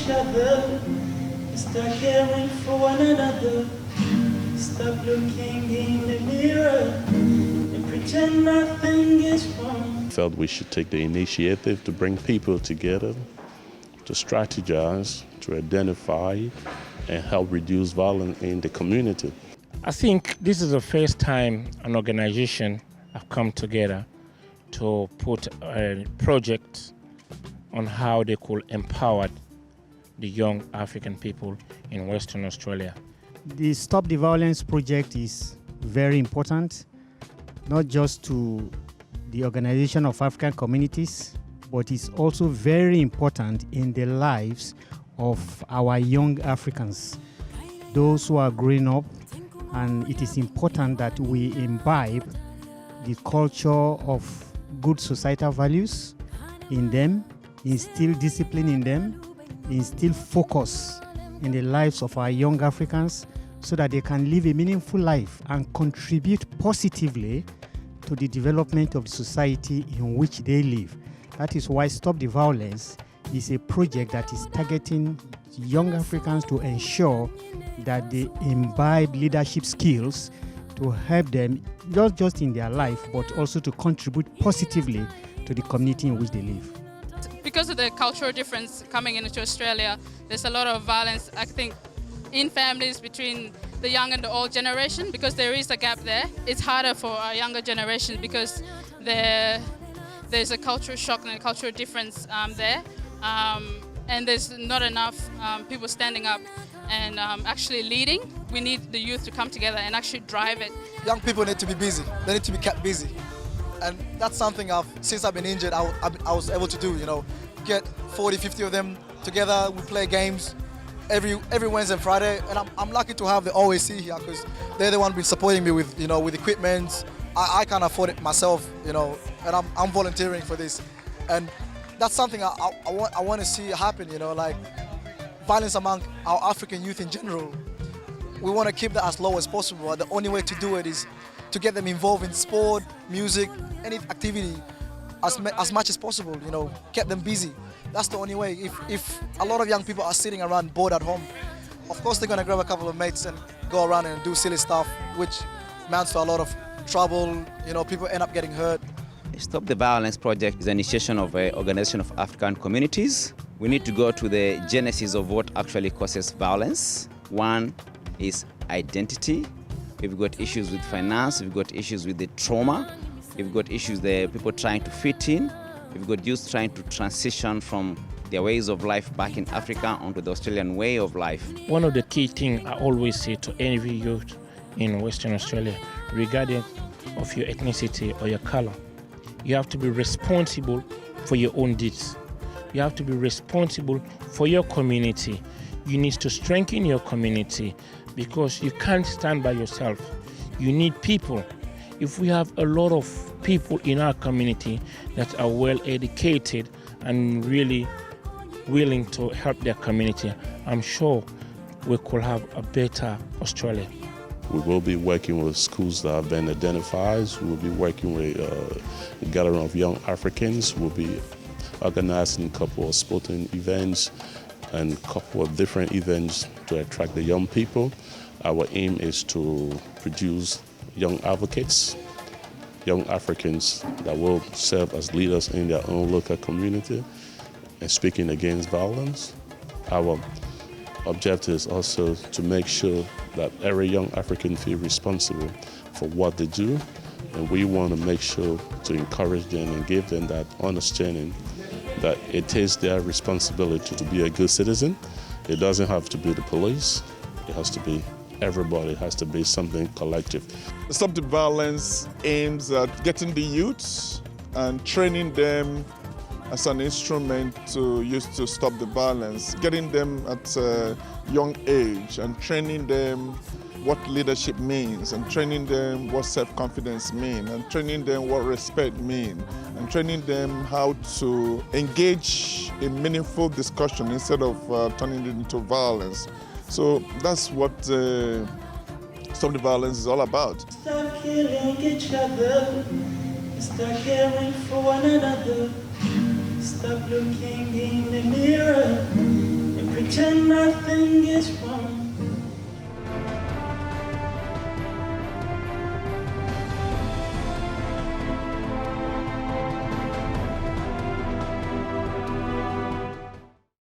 each other. Start caring for one another. Stop looking in the mirror and pretend nothing is wrong. I felt we should take the initiative to bring people together, to strategize, to identify, and help reduce violence in the community. I think this is the first time an organization have come together to put a project on how they could empower the young African people in Western Australia. The Stop the Violence project is very important, not just to the Organization of African Communities, but it's also very important in the lives of our young Africans, those who are growing up, and it is important that we imbibe the culture of good societal values in them, instill discipline in them, instill focus in the lives of our young Africans so that they can live a meaningful life and contribute positively to the development of the society in which they live. That is why Stop the Violence is a project that is targeting young Africans to ensure that they imbibe leadership skills to help them not just in their life but also to contribute positively to the community in which they live. Because of the cultural difference coming into Australia, there's a lot of violence, I think, in families between the young and the old generation, because there is a gap there. It's harder for our younger generation because there's a cultural shock and a cultural difference there. And there's not enough people standing up and actually leading. We need the youth to come together and actually drive it. Young people need to be busy. They need to be kept busy. And that's something since I've been injured, I was able to do, get 40, 50 of them together. We play games every Wednesday and Friday. And I'm lucky to have the OAC here because they're the one been supporting me with, with equipment. I can't afford it myself, and I'm volunteering for this. And that's something I want to see happen, like violence among our African youth in general. We want to keep that as low as possible. The only way to do it is to get them involved in sport, music, any activity as much as possible, get them busy. That's the only way. If a lot of young people are sitting around bored at home, of course they're going to grab a couple of mates and go around and do silly stuff, which amounts to a lot of trouble, people end up getting hurt. Stop the Violence project is an initiation of an Organization of African Communities. We need to go to the genesis of what actually causes violence. One is identity. We've got issues with finance, we've got issues with the trauma, we've got issues the people trying to fit in, we've got youth trying to transition from their ways of life back in Africa onto the Australian way of life. One of the key things I always say to any youth in Western Australia, regardless of your ethnicity or your color, you have to be responsible for your own deeds. You have to be responsible for your community. You need to strengthen your community because you can't stand by yourself. You need people. If we have a lot of people in our community that are well educated and really willing to help their community, I'm sure we could have a better Australia. We will be working with schools that have been identified. We will be working with a gathering of young Africans. We'll be organizing a couple of sporting events and a couple of different events to attract the young people. Our aim is to produce young advocates, young Africans that will serve as leaders in their own local community and speaking against violence. Our objective is also to make sure that every young African feels responsible for what they do, and we want to make sure to encourage them and give them that understanding that it is their responsibility to be a good citizen. It doesn't have to be the police, it has to be everybody, it has to be something collective. Stop the Violence aims at getting the youth and training them as an instrument to use to stop the violence, getting them at a young age and training them what leadership means, and training them what self-confidence means, and training them what respect means, and training them how to engage in meaningful discussion instead of turning it into violence. So that's what Stop the Violence is all about. Stop killing each other. Start caring for one another. Stop looking in the mirror and pretend nothing is wrong.